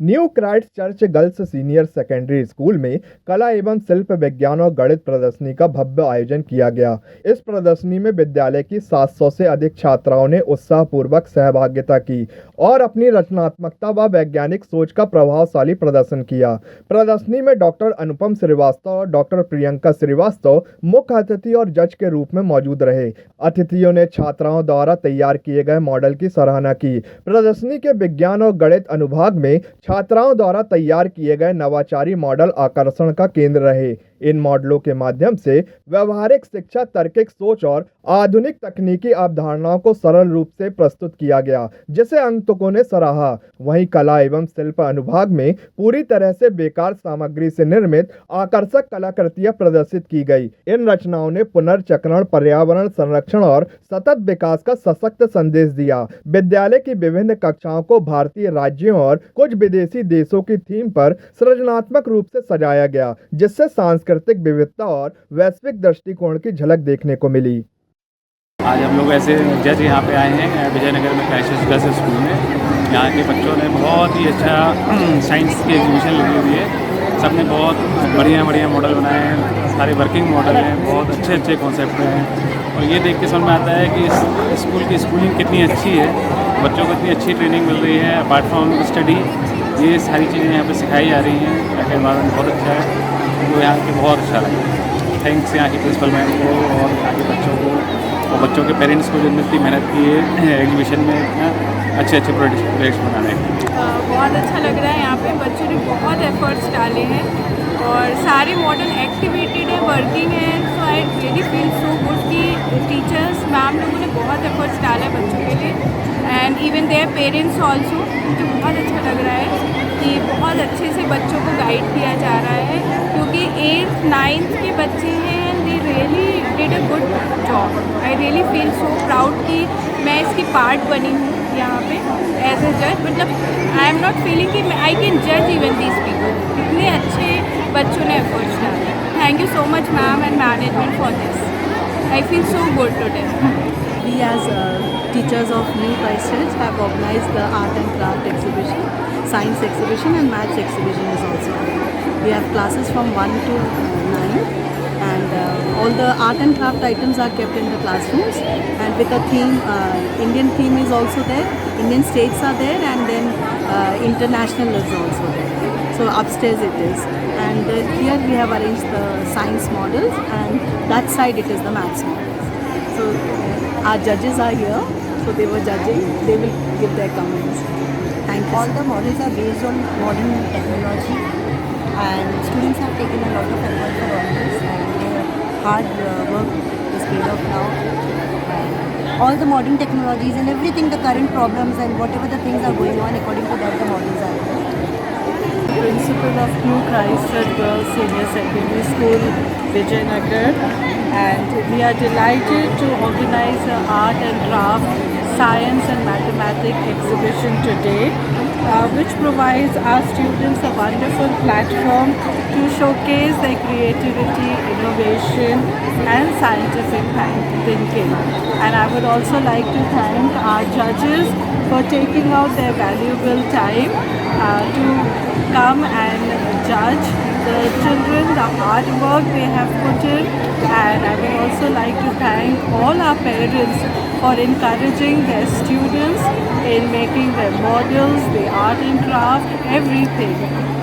New Christ church girls senior secondary school में कला एवं शिल्प विज्ञान और गणित प्रदर्शनी का भव्य आयोजन किया गया। इस प्रदर्शनी में विद्यालय की 700 से अधिक छात्राओं ने उत्साहपूर्वक सहभागिता की और अपनी रचनात्मकता व वैज्ञानिक सोच का प्रभावशाली प्रदर्शन किया। प्रदर्शनी में डॉक्टर अनुपम श्रीवास्तव और डॉक्टर प्रियंका श्रीवास्तव मुख्य अतिथि और जज के रूप में मौजूद रहे। अतिथियों ने छात्राओं द्वारा तैयार किए गए मॉडल की सराहना की। प्रदर्शनी के विज्ञान और गणित अनुभाग में छात्राओं द्वारा तैयार किए गए नवाचारी मॉडल आकर्षण का केंद्र रहे। इन मॉडलों के माध्यम से व्यवहारिक शिक्षा, तार्किक सोच और आधुनिक तकनीकी अवधारणाओं को सरल रूप से प्रस्तुत किया गया, जिसे आगंतुकों ने सराहा। वहीं कला एवं शिल्प अनुभाग में पूरी तरह से बेकार सामग्री से निर्मित आकर्षक कलाकृतियां प्रदर्शित की गई। इन रचनाओं ने पुनर्चक्रण, पर्यावरण संरक्षण और सतत विकास का सशक्त संदेश दिया। विद्यालय की विभिन्न कक्षाओं को भारतीय राज्यों और कुछ विदेशी देशों की थीम पर सृजनात्मक रूप से सजाया गया, जिससे सांस्कृतिक विविधता और वैश्विक दृष्टिकोण की झलक देखने को मिली। आज हम लोग ऐसे जज यहाँ पे आए हैं विजयनगर में क्राइस्ट गर्ल्स स्कूल में। यहाँ के बच्चों ने बहुत ही अच्छा साइंस की एग्जीबिशन लगी हुई है। सब ने बहुत बढ़िया मॉडल बनाए हैं, सारे वर्किंग मॉडल हैं, बहुत अच्छे कॉन्सेप्ट हैं। और ये देख के समझ में आता है कि इस स्कूल की स्कूलिंग कितनी अच्छी है, बच्चों को इतनी अच्छी ट्रेनिंग मिल रही है। अपार्ट फ्रॉम स्टडी ये सारी चीज़ें यहाँ पे सिखाई जा रही हैं। यहाँ का एनवायरनमेंट बहुत अच्छा है, वो यहाँ के बहुत अच्छा लगा। थैंक्स यहाँ की प्रिंसिपल मैम को और यहाँ के बच्चों को और बच्चों के पेरेंट्स को, जो इतनी मेहनत की है एग्जीबिशन में इतना अच्छे प्रोजेक्ट्स बनाने के। बहुत अच्छा लग रहा है। यहाँ पे बच्चों ने बहुत एफर्ट्स डाले हैं और सारे मॉडल एक्टिवेटेड है, वर्किंग है। So I really feel so good कि टीचर्स, मैम लोगों ने बहुत एफर्ट्स डाला है बच्चों के लिए and even their parents also. मुझे बहुत अच्छा लग रहा है कि बहुत अच्छे से बच्चों को गाइड किया जा रहा है, क्योंकि 8th 9th के बच्चे हैं and they really did a good job. I really feel so proud कि मैं इसकी पार्ट बनी हूँ यहाँ पे एज ए जज। मतलब आई एम नॉट फीलिंग कि आई कैन जज इवन दीज पीपल। इतने अच्छे बच्चों ने एफर्ट्स डाले। Thank you so much ma'am and management for this. I feel so good today. We as teachers of New Christ Church have organized the art and craft exhibition, science exhibition and maths exhibition is also there. We have classes from 1 to 9 and all the art and craft items are kept in the classrooms and with a theme, Indian theme is also there, Indian states are there and then international is also there. So upstairs it is and here we have arranged the science models and that side it is the maths models. So our judges are here, so they were judging, they will give their comments. Thank you. All the models are based on modern technology and students have taken a lot of effort for all this and their hard work is paid off now. And all the modern technologies and everything, the current problems and whatever the things are going on, according to that the models are there. Principal of New Christ Church Girls Senior Secondary School, Vijayanagar, and we are delighted to organize an art and craft, science and mathematics exhibition today, which provides our students a wonderful platform to showcase their creativity, innovation and scientific thinking. And I would also like to thank our judges for taking out their valuable time to come and judge the children, the hard work they have put in. And I would also like to thank all our parents for encouraging their students in making their models, the art and craft, everything.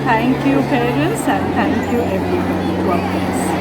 Thank you parents and thank you everyone. God bless.